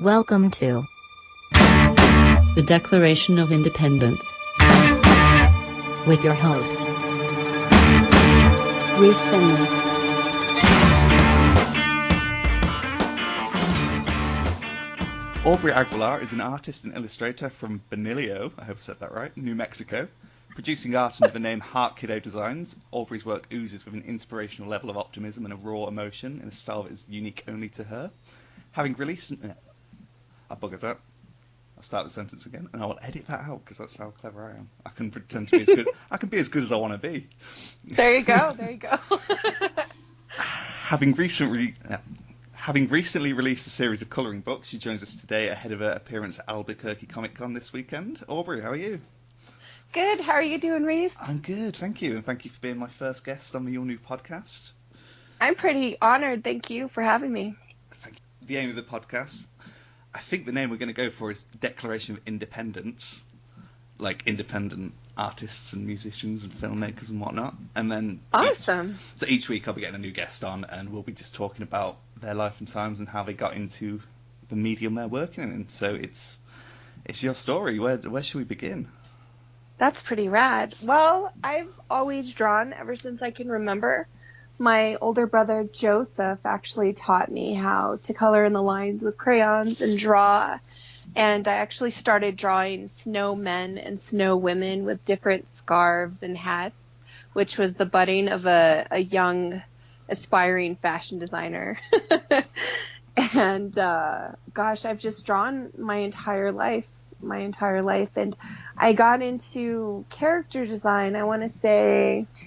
Welcome to The Declaration of Independence with your host, Rees Finlay. Aubrey Aguilar is an artist and illustrator from Benilio, I hope I said that right, New Mexico. Producing art under the name Heart Kiddo Designs, Aubrey's work oozes with an inspirational level of optimism and a raw emotion in a style that is unique only to her. Having released... I buggered that. I'll start the sentence again, and I will edit that out because that's how clever I am. I can pretend to be as good. I can be as good as I want to be. There you go. There you go. Having recently released a series of colouring books, she joins us today ahead of her appearance at Albuquerque Comic Con this weekend. Aubrey, how are you? Good. How are you doing, Rees? I'm good, thank you, and thank you for being my first guest on your new podcast. I'm pretty honored. Thank you for having me. Thank you. The aim of the podcast, I think the name we're going to go for is Declaration of Independence, like independent artists and musicians and filmmakers and whatnot. And then awesome. Each week I'll be getting a new guest on, and we'll be just talking about their life and times and how they got into the medium they're working in. So it's your story. Where should we begin? That's pretty rad. Well, I've always drawn ever since I can remember. My older brother Joseph actually taught me how to color in the lines with crayons and draw. And I actually started drawing snowmen and snow women with different scarves and hats, which was the budding of a young aspiring fashion designer. And gosh, I've just drawn my entire life. And I got into character design, I want to say it's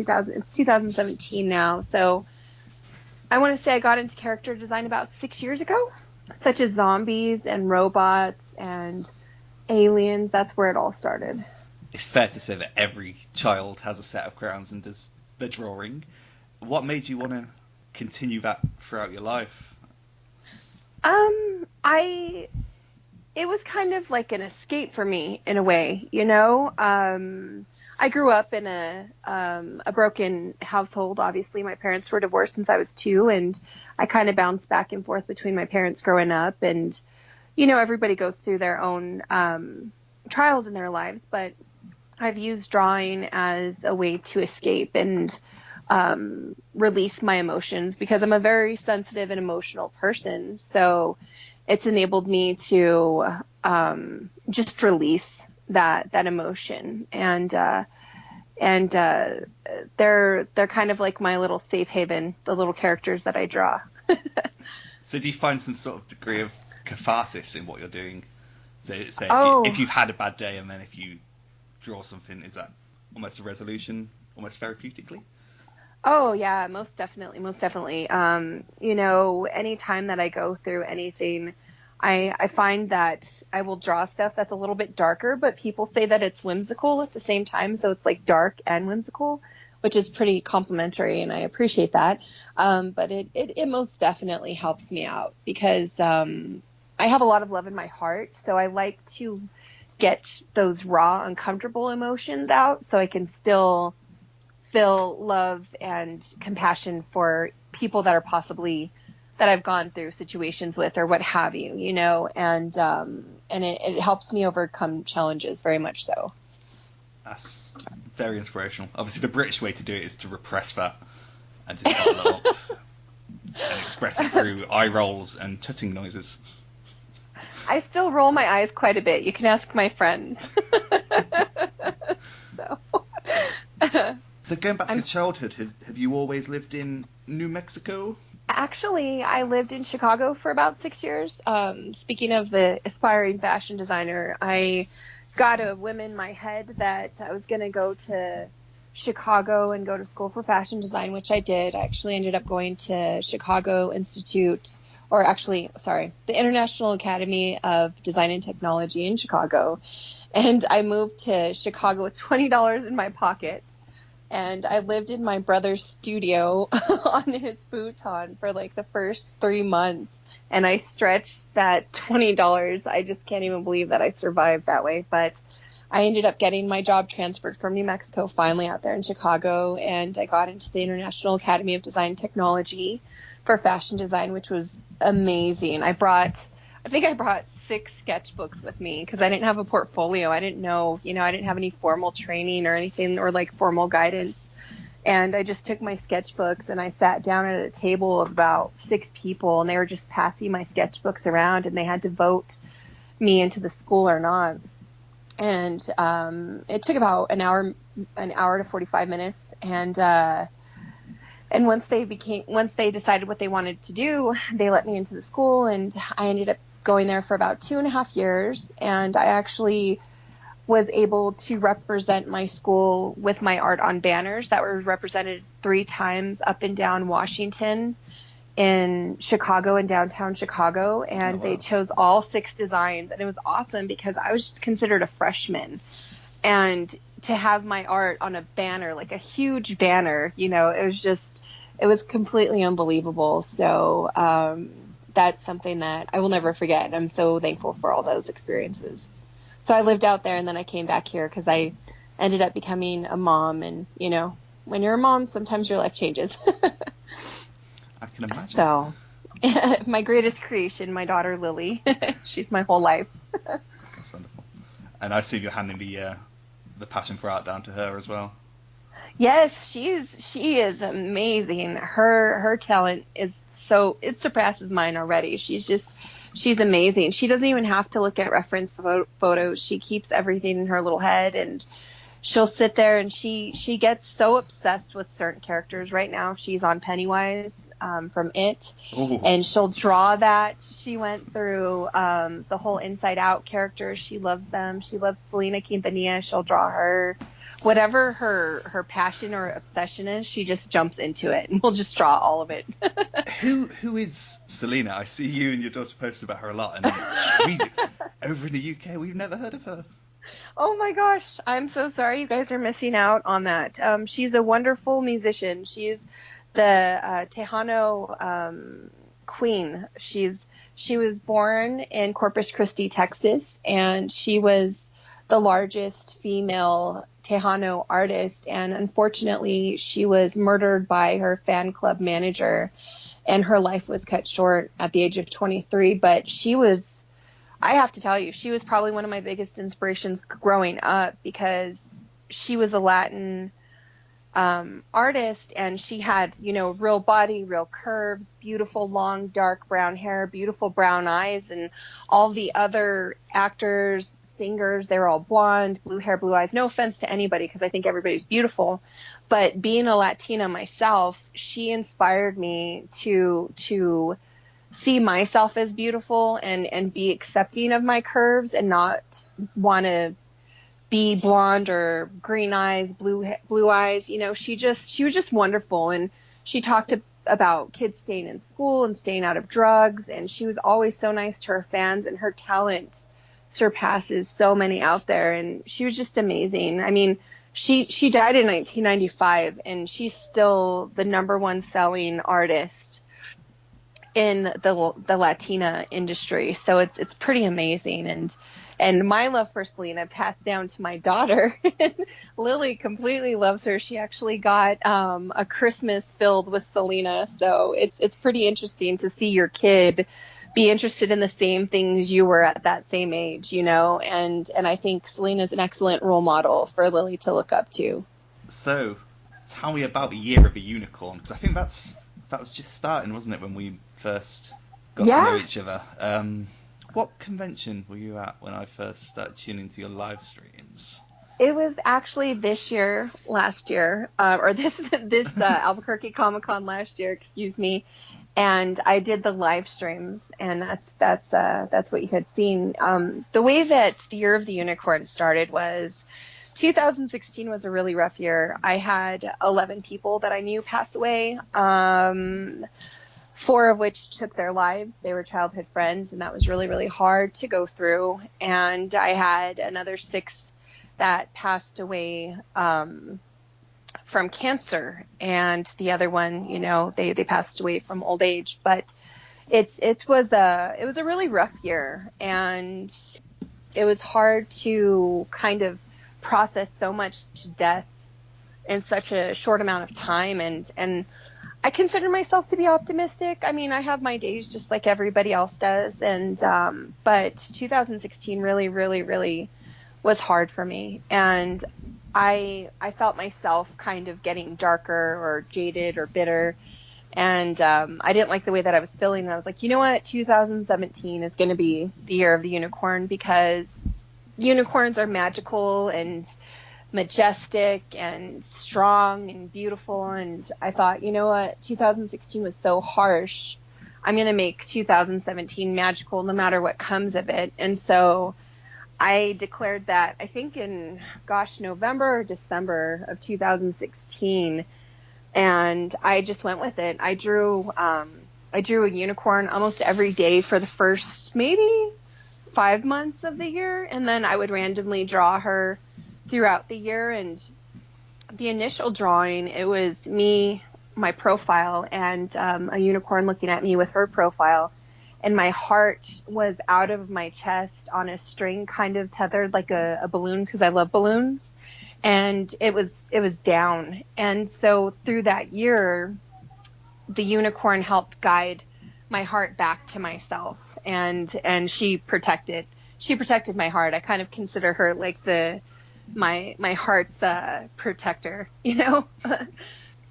2017 now. So I want to say I got into character design about 6 years ago, such as zombies and robots and aliens. That's where it all started. It's fair to say that every child has a set of crayons and does the drawing. What made you want to continue that throughout your life? It was kind of like an escape for me in a way, you know. I grew up in a broken household. Obviously, my parents were divorced since I was 2, and I kind of bounced back and forth between my parents growing up. And, you know, everybody goes through their own trials in their lives, but I've used drawing as a way to escape and release my emotions because I'm a very sensitive and emotional person. So it's enabled me to just release that emotion, and they're kind of like my little safe haven, the little characters that I draw. So do you find some sort of degree of catharsis in what you're doing? So say if you've had a bad day and then if you draw something, is that almost a resolution, almost therapeutically? Oh yeah, most definitely. You know, anytime that I go through anything, I find that I will draw stuff that's a little bit darker, but people say that it's whimsical at the same time. So it's like dark and whimsical, which is pretty complimentary, and I appreciate that. But it most definitely helps me out because I have a lot of love in my heart. So I like to get those raw, uncomfortable emotions out so I can still feel love and compassion for people that are possibly that I've gone through situations with or what have you, you know, and it helps me overcome challenges very much so. That's very inspirational. Obviously, the British way to do it is to repress that and just bottle it up and express it through eye rolls and tutting noises. I still roll my eyes quite a bit. You can ask my friends. So going back to your childhood, have you always lived in New Mexico? Actually, I lived in Chicago for about 6 years. Speaking of the aspiring fashion designer, I got a whim in my head that I was going to go to Chicago and go to school for fashion design, which I did. I actually ended up going to Chicago Institute, or actually, sorry, the International Academy of Design and Technology in Chicago. And I moved to Chicago with $20 in my pocket. And I lived in my brother's studio on his futon for like the first 3 months. And I stretched that $20. I just can't even believe that I survived that way. But I ended up getting my job transferred from New Mexico finally out there in Chicago. And I got into the International Academy of Design and Technology for fashion design, which was amazing. I brought I think I brought 6 sketchbooks with me because I didn't have a portfolio. I didn't know, I didn't have any formal training or anything or like formal guidance. And I just took my sketchbooks and I sat down at a table of about 6 people, and they were just passing my sketchbooks around, and they had to vote me into the school or not. And it took about an hour to 45 minutes. And once they decided what they wanted to do, they let me into the school, and I ended up going there for about 2.5 years. And I actually was able to represent my school with my art on banners that were represented 3 times up and down Washington, in Chicago and downtown Chicago. And they chose all 6 designs, and it was awesome because I was just considered a freshman, and to have my art on a banner, like a huge banner, it was completely unbelievable. So that's something that I will never forget. I'm so thankful for all those experiences. So I lived out there, and then I came back here because I ended up becoming a mom. And, when you're a mom, sometimes your life changes. I can imagine. So my greatest creation, my daughter, Lily, she's my whole life. That's wonderful. And I see you're handing the passion for art down to her as well. Yes, she is amazing. Her talent is it surpasses mine already. She's amazing. She doesn't even have to look at reference photos. She keeps everything in her little head, and she'll sit there and she gets so obsessed with certain characters. Right now she's on Pennywise from It. Ooh. And she'll draw that. She went through the whole Inside Out characters. She loves them. She loves Selena Quintanilla. She'll draw her. Whatever her passion or obsession is, she just jumps into it, and we'll just draw all of it. Who is Selena? I see you and your daughter post about her a lot, and over in the UK, we've never heard of her. Oh my gosh, I'm so sorry. You guys are missing out on that. She's a wonderful musician. She's the Tejano queen. She was born in Corpus Christi, Texas, and she was the largest female Tejano artist, and unfortunately she was murdered by her fan club manager, and her life was cut short at the age of 23. But I have to tell you, she was probably one of my biggest inspirations growing up, because she was a Latin artist, and she had, real body, real curves, beautiful long dark brown hair, beautiful brown eyes, and all the other actors, singers, they were all blonde, blue hair, blue eyes. No offense to anybody, because I think everybody's beautiful, but being a Latina myself, she inspired me to see myself as beautiful and be accepting of my curves, and not want to be blonde or green eyes, blue eyes. She was just wonderful. And she talked about kids staying in school and staying out of drugs. And she was always so nice to her fans, and her talent surpasses so many out there. And she was just amazing. I mean, she died in 1995, and she's still the #1 selling artist in the Latina industry. So it's pretty amazing. And my love for Selena passed down to my daughter. Lily completely loves her. She actually got a Christmas filled with Selena. So it's pretty interesting to see your kid be interested in the same things you were at that same age, and I think Selena's an excellent role model for Lily to look up to. So tell me about Year of a Unicorn, because I think that was just starting, wasn't it, when we first got to know each other? What convention were you at when I first started tuning to your live streams? It was actually last year, or this Albuquerque Comic Con last year, excuse me. And I did the live streams, and that's what you had seen. The way that the Year of the Unicorn started was 2016 was a really rough year. I had 11 people that I knew pass away. 4 of which took their lives. They were childhood friends, and that was really, really hard to go through. And I had another 6 that passed away from cancer, and the other one, they passed away from old age. But it was a really rough year, and it was hard to kind of process so much death in such a short amount of time. And I consider myself to be optimistic. I mean, I have my days just like everybody else does, and but 2016 really, really, really was hard for me, and I felt myself kind of getting darker or jaded or bitter, and I didn't like the way that I was feeling. And I was like, you know what, 2017 is going to be the year of the unicorn, because unicorns are magical and majestic and strong and beautiful. And I thought, you know what, 2016 was so harsh. I'm going to make 2017 magical no matter what comes of it. And so I declared that, I think in, November or December of 2016. And I just went with it. I drew a unicorn almost every day for the first maybe 5 months of the year. And then I would randomly draw her throughout the year. And the initial drawing, it was me, my profile, and a unicorn looking at me with her profile. And my heart was out of my chest on a string, kind of tethered like a balloon, because I love balloons. And it was down. And so through that year, the unicorn helped guide my heart back to myself. And she protected my heart. I kind of consider her like my heart's protector, you know.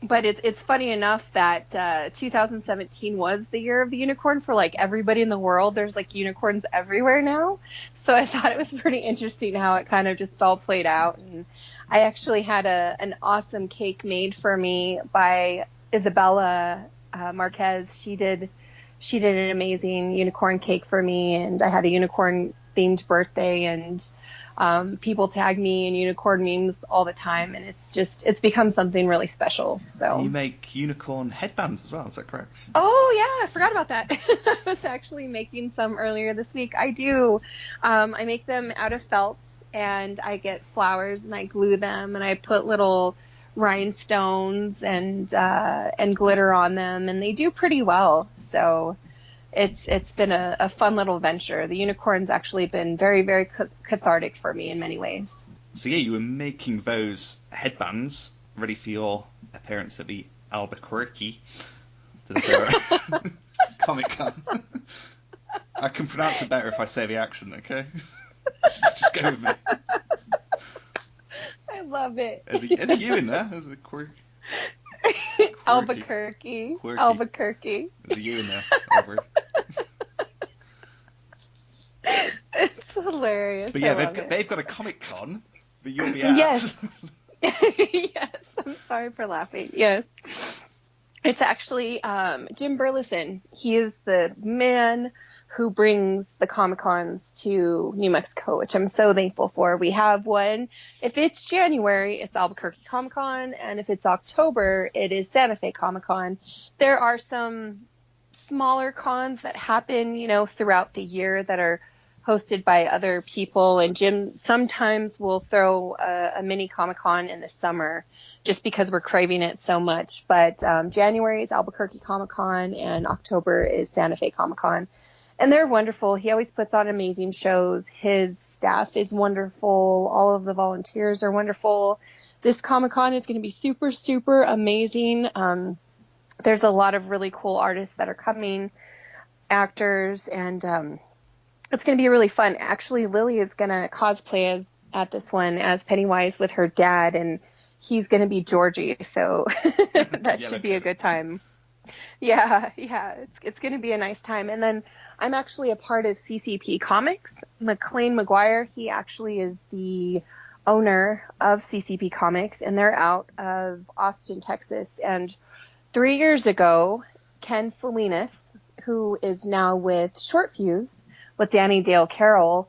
But it's funny enough that 2017 was the year of the unicorn for like everybody in the world. There's like unicorns everywhere now. So I thought it was pretty interesting how it kind of just all played out. And I actually had an awesome cake made for me by Isabella Marquez. She did an amazing unicorn cake for me, and I had a unicorn themed birthday, and people tag me in unicorn memes all the time, and it's become something really special. So you make unicorn headbands as well, is that correct? Oh yeah, I forgot about that. I was actually making some earlier this week. I do. I make them out of felt, and I get flowers and I glue them, and I put little rhinestones and glitter on them, and they do pretty well. So it's been a fun little venture. The unicorn's actually been very, very cathartic for me in many ways. So yeah, you were making those headbands ready for your appearance at the Albuquerque Comic Con. I can pronounce it better if I say the accent, okay? Just go with me. I love it. Is it you in there? Is it quirky? Albuquerque. Quirky. Albuquerque. Is it you in there, Aubrey? It's hilarious. But yeah, they've they've got a Comic Con that you'll be at. Yes. Yes. I'm sorry for laughing. Yes. It's actually Jim Burleson. He is the man who brings the Comic-Cons to New Mexico, which I'm so thankful for. We have one. If it's January, it's Albuquerque Comic-Con, and if it's October, it is Santa Fe Comic-Con. There are some smaller cons that happen, throughout the year that are hosted by other people, and Jim sometimes will throw a mini Comic-Con in the summer just because we're craving it so much. But January is Albuquerque Comic-Con, and October is Santa Fe Comic-Con. And they're wonderful. He always puts on amazing shows. His staff is wonderful. All of the volunteers are wonderful. This Comic-Con is going to be super, super amazing. There's a lot of really cool artists that are coming, actors, and it's going to be really fun. Actually, Lily is going to cosplay at this one as Pennywise with her dad, and he's going to be Georgie. So that should be a good time. Yeah, it's going to be a nice time. And then I'm actually a part of CCP Comics. McLean McGuire, he actually is the owner of CCP Comics, and they're out of Austin, Texas. And 3 years ago, Ken Salinas, who is now with Short Fuse with Danny Dale Carroll,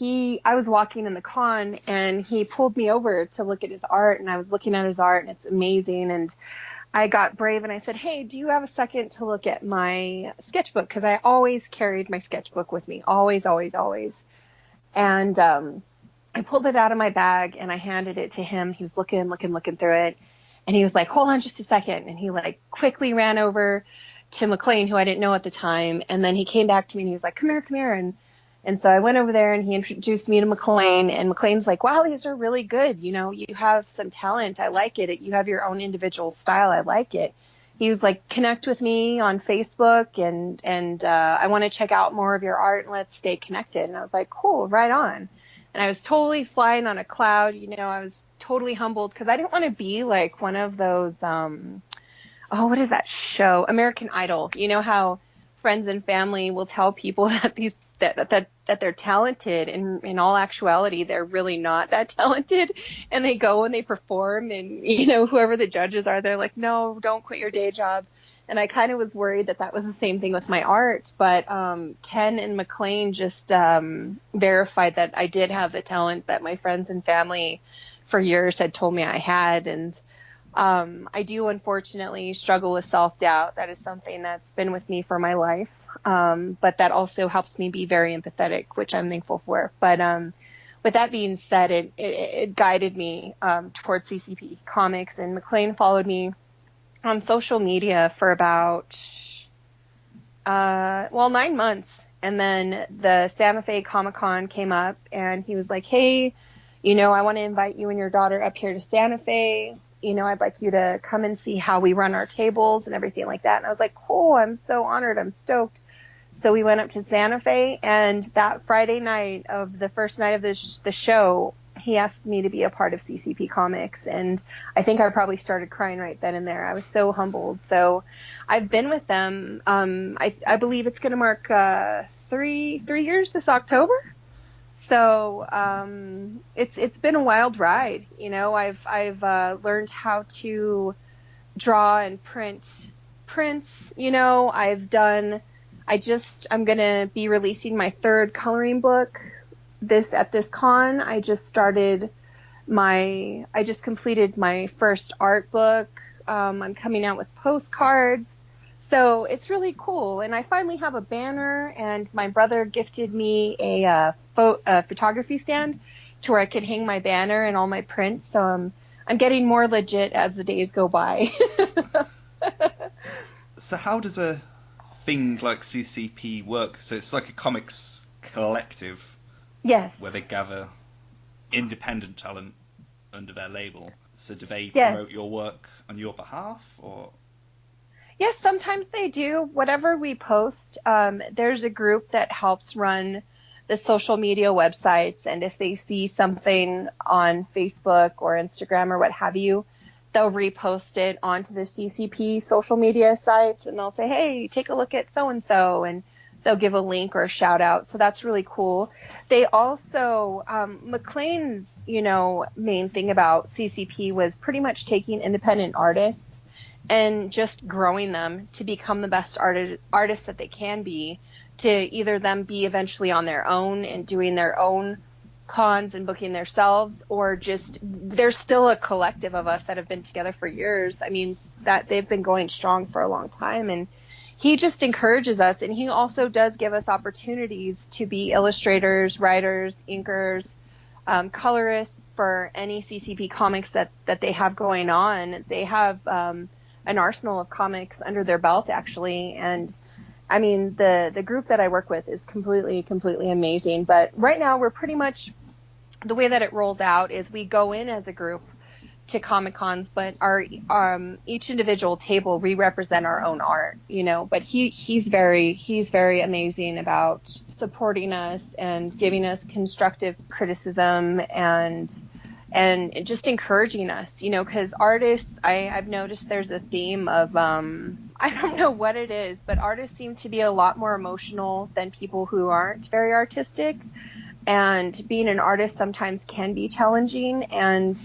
I was walking in the con, and he pulled me over to look at his art, and I was looking at his art, and it's amazing. And I got brave and I said, hey, do you have a second to look at my sketchbook? Because I always carried my sketchbook with me. Always, always, always. And I pulled it out of my bag and I handed it to him. He was looking through it. And he was like, hold on just a second. And he quickly ran over to McLean, who I didn't know at the time. And then he came back to me and he was like, come here. And so I went over there and he introduced me to McLean, and McLean's like, wow, these are really good. You have some talent. I like it. You have your own individual style. I like it. he was like, connect with me on Facebook, and I want to check out more of your art, and let's stay connected. And I was like, cool, right on. And I was totally flying on a cloud. I was totally humbled because I didn't want to be like one of those, what is that show? American Idol. You know how friends and family will tell people that they're talented, and in all actuality, they're really not that talented. And they go and they perform, and, whoever the judges are, they're like, no, don't quit your day job. And I kind of was worried that was the same thing with my art. But Ken and McLean just verified that I did have the talent that my friends and family for years had told me I had. And I do, unfortunately, struggle with self-doubt. That is something that's been with me for my life. But that also helps me be very empathetic, which I'm thankful for. But with that being said, it guided me towards CCP Comics. And McLean followed me on social media for about 9 months. And then the Santa Fe Comic-Con came up, and he was like, hey, I want to invite you and your daughter up here to Santa Fe. I'd like you to come and see how we run our tables and everything like that. And I was like, cool, I'm so honored. I'm stoked. So we went up to Santa Fe, and that Friday night of the first night of the show, he asked me to be a part of CCP Comics. And I think I probably started crying right then and there. I was so humbled. So I've been with them. I believe it's going to mark 3 years this October. So it's been a wild ride. I've learned how to draw and print prints. I'm going to be releasing my 3rd coloring book at this con. I just completed my first art book. I'm coming out with postcards. So it's really cool. And I finally have a banner, and my brother gifted me a photography stand to where I could hang my banner and all my prints. So I'm getting more legit as the days go by. So how does a thing like CCP work? So it's like a comics collective. Yes. Where they gather independent talent under their label. So do they Yes. promote your work on your behalf, or? Yes, sometimes they do. Whatever we post, there's a group that helps run the social media websites, and if they see something on Facebook or Instagram or what have you, they'll repost it onto the CCP social media sites, and they'll say, hey, take a look at so-and-so, and they'll give a link or a shout out. So that's really cool. They also, McLean's, main thing about CCP was pretty much taking independent artists and just growing them to become the best artists that they can be, to either them be eventually on their own and doing their own cons and booking themselves, or just there's still a collective of us that have been together for years. I mean, that they've been going strong for a long time, and he just encourages us, and he also does give us opportunities to be illustrators, writers, inkers, colorists for any CCP comics that they have going on. They have an arsenal of comics under their belt, actually. And I mean, the group that I work with is completely amazing. But right now we're pretty much, the way that it rolls out is we go in as a group to Comic Cons, but our each individual table, we represent our own art, but he's very amazing about supporting us and giving us constructive criticism and just encouraging us, because artists, I've noticed there's a theme of, I don't know what it is, but artists seem to be a lot more emotional than people who aren't very artistic. And being an artist sometimes can be challenging, and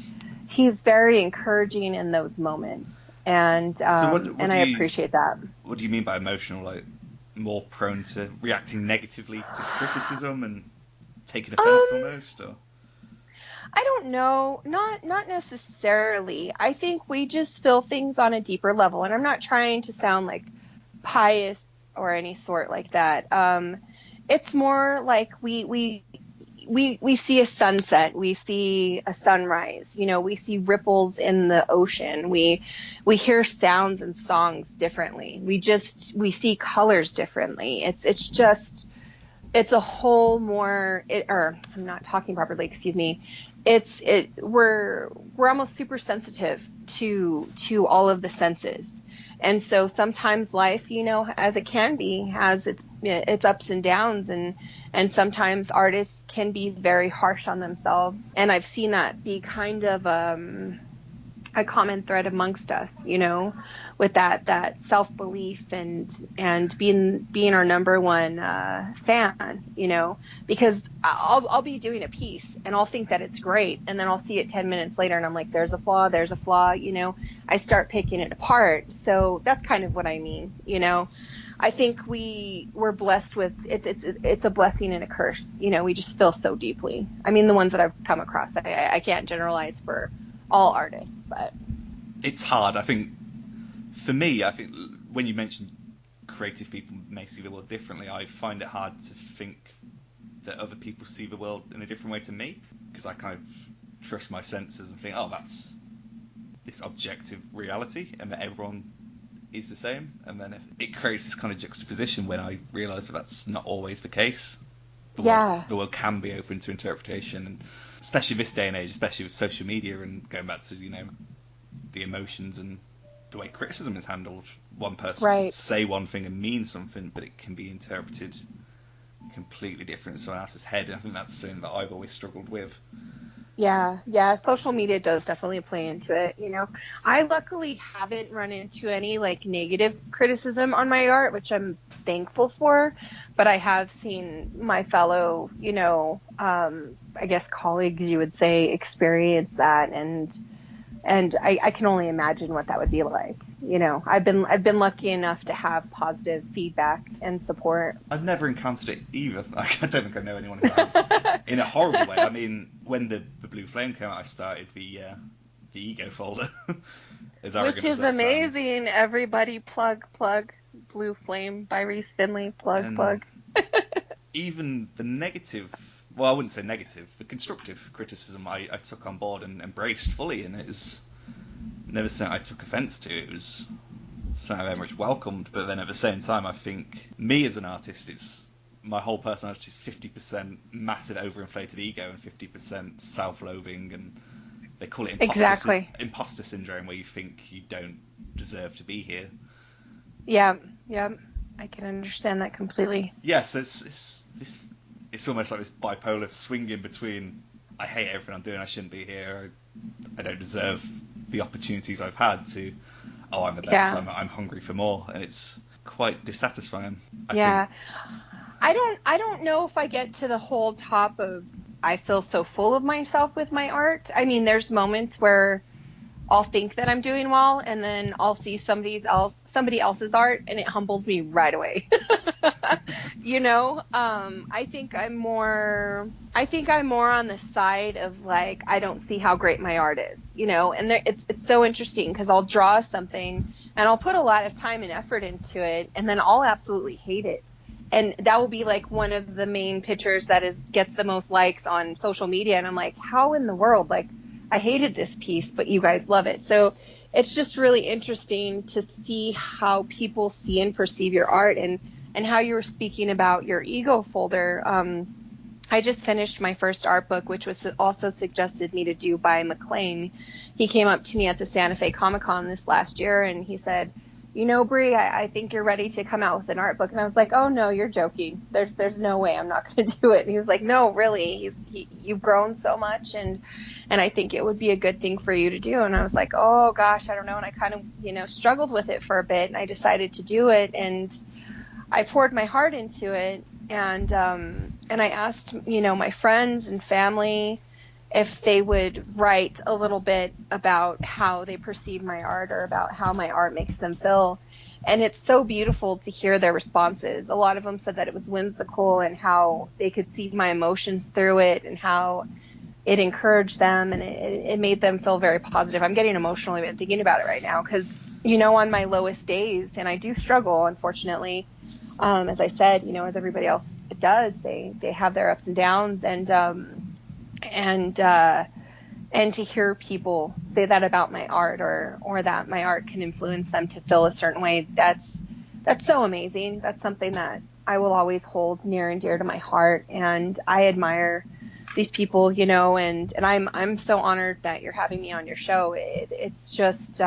he's very encouraging in those moments. And and I appreciate that. What do you mean by emotional? Like, more prone to reacting negatively to criticism and taking offense almost, or? I don't know. Not necessarily. I think we just feel things on a deeper level, and I'm not trying to sound like pious or any sort like that. It's more like we see a sunset, we see a sunrise, we see ripples in the ocean, we hear sounds and songs differently, we see colors differently. It's a whole more, I'm not talking properly, excuse me. We're almost super sensitive to all of the senses. And so sometimes life, as it can be, has its ups and downs, and sometimes artists can be very harsh on themselves. And I've seen that be kind of a common thread amongst us, with that self-belief and being our number one fan, because I'll be doing a piece and I'll think that it's great, and then I'll see it 10 minutes later and I'm like, there's a flaw. I start picking it apart. So that's kind of what I mean. I think we're blessed with it's a blessing and a curse. We just feel so deeply. I mean, the ones that I've come across, I can't generalize for all artists, but it's hard. I think for me, when you mention creative people may see the world differently, I find it hard to think that other people see the world in a different way to me, because I kind of trust my senses and think, oh, that's this objective reality and that everyone is the same, and then it creates this kind of juxtaposition when I realise that that's not always the case. The world can be open to interpretation, and especially this day and age, especially with social media and going back to the emotions and the way criticism is handled. One person can say one thing and mean something, but it can be interpreted completely different in someone else's head, and I think that's something that I've always struggled with. Yeah, social media does definitely play into it. I luckily haven't run into any negative criticism on my art, which I'm thankful for, but I have seen my fellow, I guess colleagues, you would say, experience that, and I can only imagine what that would be like. I've been lucky enough to have positive feedback and support. I've never encountered it either. I don't think I know anyone who has in a horrible way. I mean, when the Blue Flame came out, I started the ego folder. Which is amazing. Everybody plug Blue Flame by Rees Finlay, plug. Even the negative, well, I wouldn't say negative, the constructive criticism I took on board and embraced fully, and it was never something I took offence to. It was something I very much welcomed, but then at the same time, I think me as an artist, my whole personality is 50% massive overinflated ego and 50% self-loathing, and they call it imposter syndrome, where you think you don't deserve to be here. Yeah, I can understand that completely. Yes, it's almost like this bipolar swinging between I hate everything I'm doing, I shouldn't be here, I don't deserve the opportunities I've had, to I'm the best, I'm hungry for more, and it's quite dissatisfying. I think. I don't know if I get to the whole top of I feel so full of myself with my art. I mean, there's moments where I'll think that I'm doing well, and then I'll see somebody else's art, and it humbles me right away. I think I'm more on the side of I don't see how great my art is, and it's so interesting because I'll draw something and I'll put a lot of time and effort into it, and then I'll absolutely hate it. And that will be one of the main pictures that gets the most likes on social media. And I'm like, how in the world? I hated this piece, but you guys love it. So it's just really interesting to see how people see and perceive your art, and how you were speaking about your ego folder. I just finished my first art book, which was also suggested me to do by McLean. He came up to me at the Santa Fe Comic-Con this last year, and he said, Bree, I think you're ready to come out with an art book. And I was like, oh, no, you're joking. There's no way I'm not going to do it. And he was like, no, really, you've grown so much, and I think it would be a good thing for you to do. And I was like, oh, gosh, I don't know. And I kind of, struggled with it for a bit, and I decided to do it. And I poured my heart into it. And I asked, my friends and family if they would write a little bit about how they perceive my art, or about how my art makes them feel. And it's so beautiful to hear their responses. A lot of them said that it was whimsical, and how they could see my emotions through it, and how it encouraged them, and it made them feel very positive. I'm getting emotional even thinking about it right now, because, on my lowest days, and I do struggle, unfortunately, as I said, as everybody else does, they have their ups and downs, and to hear people say that about my art, or that my art can influence them to feel a certain way, that's so amazing. That's something that I will always hold near and dear to my heart, and I admire these people, and I'm so honored that you're having me on your show. It's just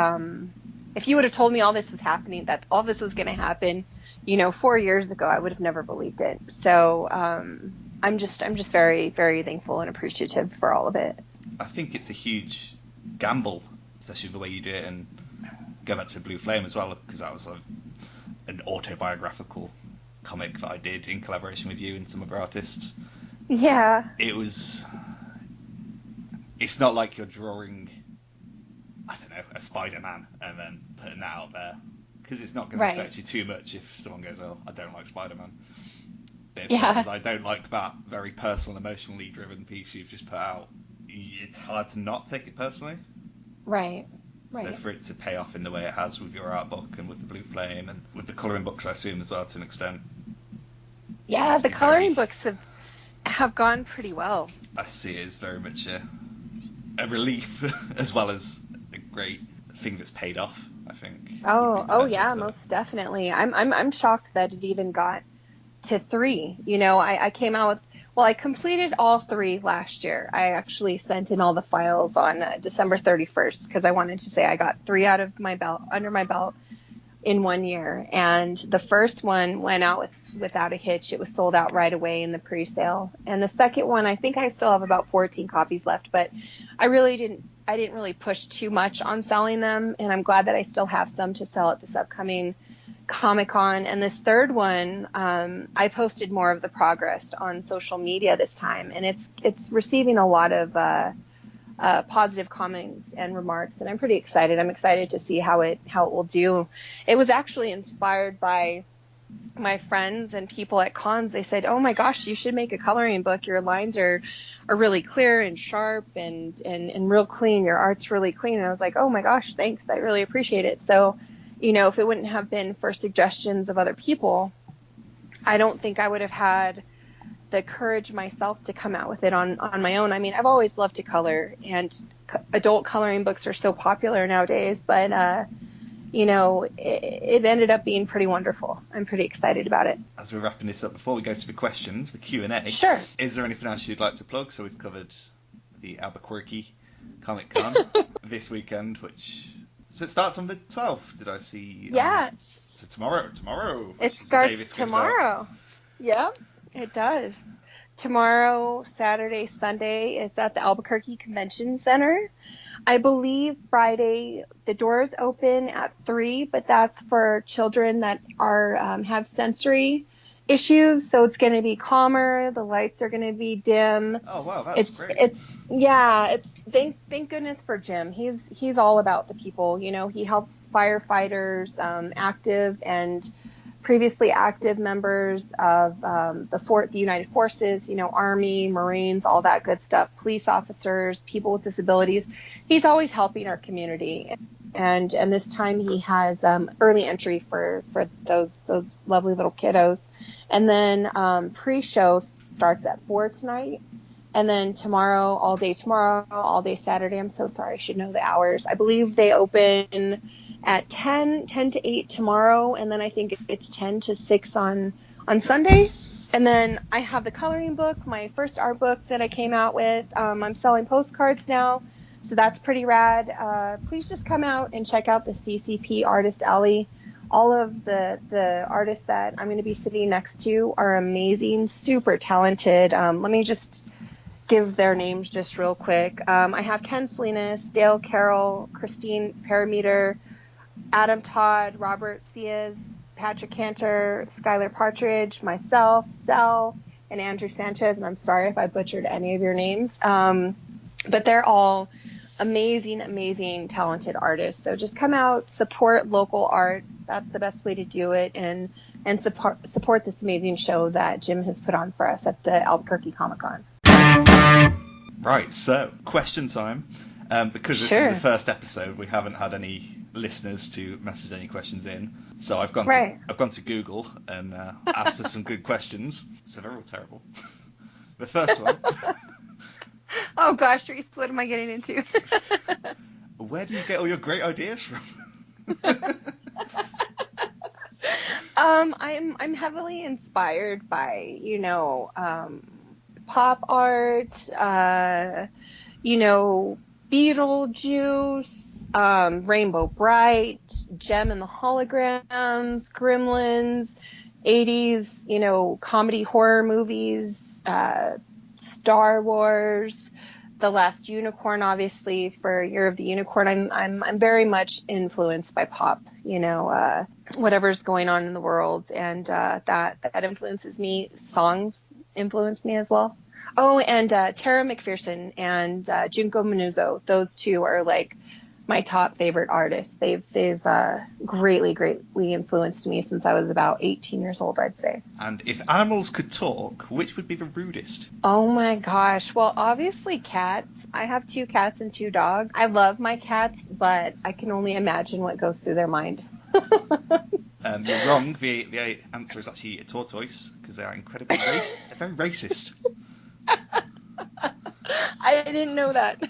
if you would have told me all this was happening, that all this was going to happen, 4 years ago, I would have never believed it. So I'm just very, very thankful and appreciative for all of it. I think it's a huge gamble, especially the way you do it, and go back to Blue Flame as well, because that was an autobiographical comic that I did in collaboration with you and some other artists. Yeah. It's not like you're drawing, I don't know, a Spider-Man and then putting that out there, because it's not going to affect you too much if someone goes, oh, I don't like Spider-Man. But if someone says, I don't like that very personal, emotionally driven piece you've just put out, it's hard to not take it personally. Right. So for it to pay off in the way it has with your art book and with the Blue Flame and with the colouring books, I assume, as well, to an extent. Yeah, the colouring books have gone pretty well. I see it as very much a relief as well as a great thing that's paid off, I think. Oh yeah, most definitely. I'm shocked that it even got to 3. I came out with, I completed all 3 last year. I actually sent in all the files on December 31st because I wanted to say I got 3 under my belt in 1 year. And the first one went out without a hitch. It was sold out right away in the pre-sale. And the second one, I think I still have about 14 copies left, but I didn't really push too much on selling them. And I'm glad that I still have some to sell at this upcoming Comic-Con. And this third one, I posted more of the progress on social media this time, and it's receiving a lot of positive comments and remarks, and I'm pretty excited. I'm excited to see how it will do. It was actually inspired by my friends and people at cons. They said, oh my gosh, you should make a coloring book. Your lines are really clear and sharp and real clean. Your art's really clean. And I was like, oh my gosh, thanks. I really appreciate it. So if it wouldn't have been for suggestions of other people, I don't think I would have had the courage myself to come out with it on my own. I mean, I've always loved to color, and adult coloring books are so popular nowadays, but, it ended up being pretty wonderful. I'm pretty excited about it. As we're wrapping this up, before we go to the questions, the Q&A, sure. Is there anything else you'd like to plug? So we've covered the Albuquerque Comic Con this weekend, So it starts on the 12th, did I see? Yeah. So tomorrow. It starts tomorrow. Yep, it does. Tomorrow, Saturday, Sunday, it's at the Albuquerque Convention Center. I believe Friday, the doors open at 3, but that's for children that have sensory issues, so it's going to be calmer. The lights are going to be dim. Oh wow, that's great. Thank goodness for Jim. He's all about the people. He helps firefighters, active and previously active members of the United Forces, Army, Marines, all that good stuff, police officers, people with disabilities. He's always helping our community. And this time he has early entry for those lovely little kiddos. And then pre-show starts at 4 tonight. And then tomorrow, all day Saturday. I'm so sorry, I should know the hours. I believe they open at 10 to 8 tomorrow. And then I think it's 10 to 6 on Sunday. And then I have the coloring book, my first art book that I came out with. I'm selling postcards now. So that's pretty rad. Please just come out and check out the CCP Artist Alley. All of the artists that I'm going to be sitting next to are amazing, super talented. Let me just give their names just real quick. I have Ken Salinas, Dale Carroll, Christine Parameter, Adam Todd, Robert Ciaz, Patrick Cantor, Skylar Partridge, myself, Sel, and Andrew Sanchez. And I'm sorry if I butchered any of your names. But they're all amazing, talented artists. So just come out, support local art. That's the best way to do it. And support this amazing show that Jim has put on for us at the Albuquerque Comic Con. Right, so question time. Because this is the first episode, we haven't had any listeners to message any questions in. So I've gone to Google and asked for some good questions. So they're all terrible. The first one. Oh gosh, Reese, what am I getting into? Where do you get all your great ideas from? I'm heavily inspired by, pop art, Beetlejuice, Rainbow Bright, Gem and the Holograms, Gremlins, 80s, comedy horror movies, Star Wars, The Last Unicorn, obviously, for Year of the Unicorn. I'm very much influenced by pop, whatever's going on in the world, and that influences me. Songs influence me as well. Oh, and Tara McPherson and Junko Manuzzo. Those two are like my top favorite artists. They've greatly influenced me since I was about 18 years old, I'd say. And if animals could talk, which would be the rudest? Oh my gosh. Well, obviously cats. I have 2 cats and 2 dogs. I love my cats, but I can only imagine what goes through their mind. You're wrong. The answer is actually a tortoise, because they are incredibly they're very racist. I didn't know that.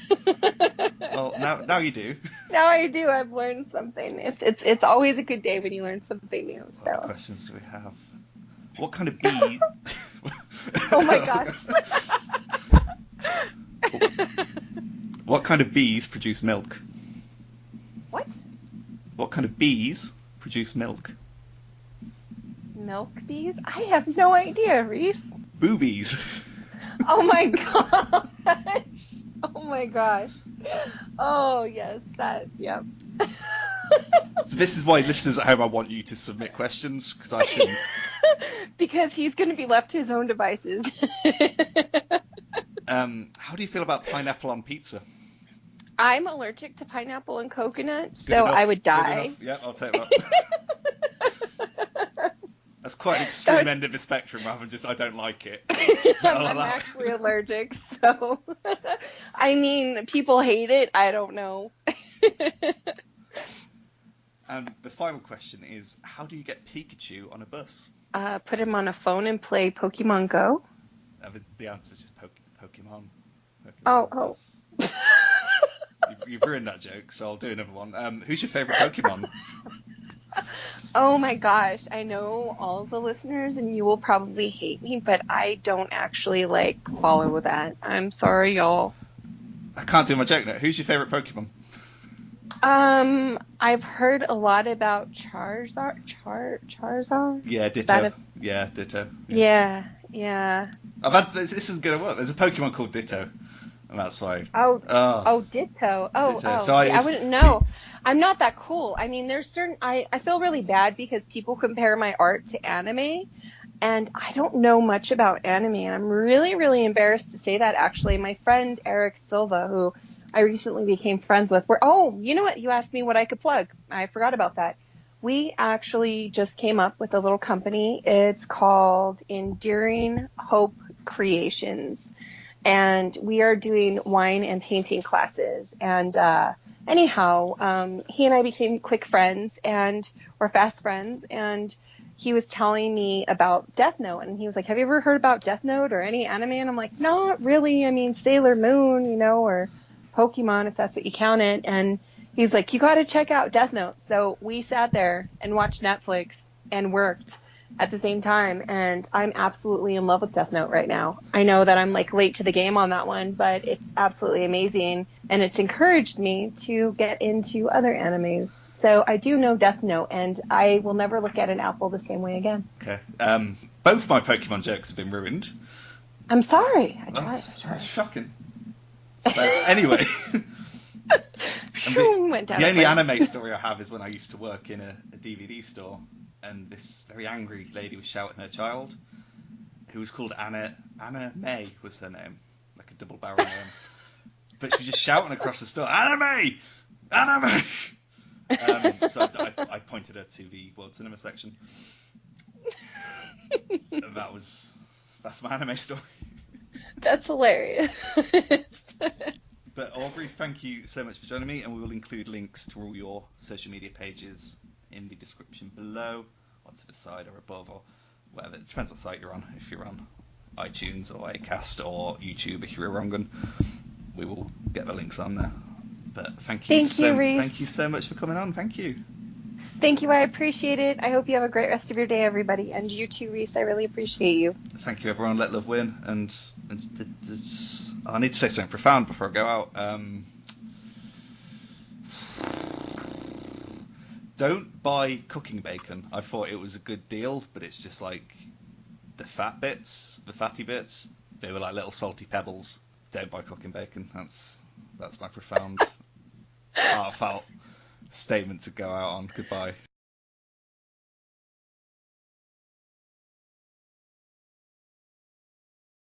Well, now you do. Now I do. I've learned something. It's always a good day when you learn something new. So. What questions do we have? What kind of bee? Oh my gosh. What kind of bees produce milk? What? What kind of bees produce milk? Milk bees? I have no idea, Reese. Boobies. Oh my gosh. Oh my gosh. Oh yes, yeah. This is why, listeners at home, I want you to submit questions, because I shouldn't. Because he's going to be left to his own devices. How do you feel about pineapple on pizza? I'm allergic to pineapple and coconut, Good so enough. I would die. Yeah, I'll take that. That's quite an extreme end of the spectrum, rather than just I don't like it. I'm actually allergic, so I mean, people hate it. I don't know. And the final question is, how do you get Pikachu on a bus? Put him on a phone and play Pokemon Go. The answer is just Pokemon. Oh. You've ruined that joke, so I'll do another one. Who's your favourite Pokemon? Oh my gosh, I know all of the listeners and you will probably hate me, but I don't actually follow that. I'm sorry, y'all. I can't do my joke now. Who's your favourite Pokemon? I've heard a lot about Charizard. Charizard? Yeah, Ditto. Yeah, Ditto. Yeah. This is gonna work. There's a Pokemon called Ditto, and that's why. Oh, Ditto. Oh. So I wouldn't know. I'm not that cool. I mean, there's certain. I feel really bad because people compare my art to anime, and I don't know much about anime, and I'm really, really embarrassed to say that. Actually, my friend Eric Silva, who I recently became friends with, you know what? You asked me what I could plug. I forgot about that. We actually just came up with a little company. It's called Endearing Hope Creations. And we are doing wine and painting classes. And anyhow, he and I became quick friends or fast friends. And he was telling me about Death Note. And he was like, have you ever heard about Death Note or any anime? And I'm like, not really. I mean, Sailor Moon, or Pokemon, if that's what you count it. And he's like, you got to check out Death Note. So we sat there and watched Netflix and worked at the same time. And I'm absolutely in love with Death Note right now. I know that I'm late to the game on that one, but it's absolutely amazing. And it's encouraged me to get into other animes. So I do know Death Note, and I will never look at an apple the same way again. Okay. Both my Pokemon jokes have been ruined. I'm sorry. I tried. That's shocking. So, anyway. The only anime story I have is when I used to work in a DVD store, and this very angry lady was shouting at her child, who was called Anna May was her name, like a double barrel name. But she was just shouting across the store, Anna May! Anna May! So I pointed her to the World Cinema section. And that's my anime story. That's hilarious. But Aubrey, thank you so much for joining me, and we will include links to all your social media pages in the description below, or to the side or above, or whatever. It depends what site you're on. If you're on iTunes or Acast or YouTube, if you're a wrong one, we will get the links on there. But thank you so much for coming on. Thank you. Thank you. I appreciate it. I hope you have a great rest of your day, everybody. And you too, Reese. I really appreciate you. Thank you, everyone. Let love win. And I need to say something profound before I go out. Don't buy cooking bacon. I thought it was a good deal, but it's just like the fat bits, the fatty bits. They were like little salty pebbles. Don't buy cooking bacon. That's my profound, heartfelt statement to go out on. Goodbye.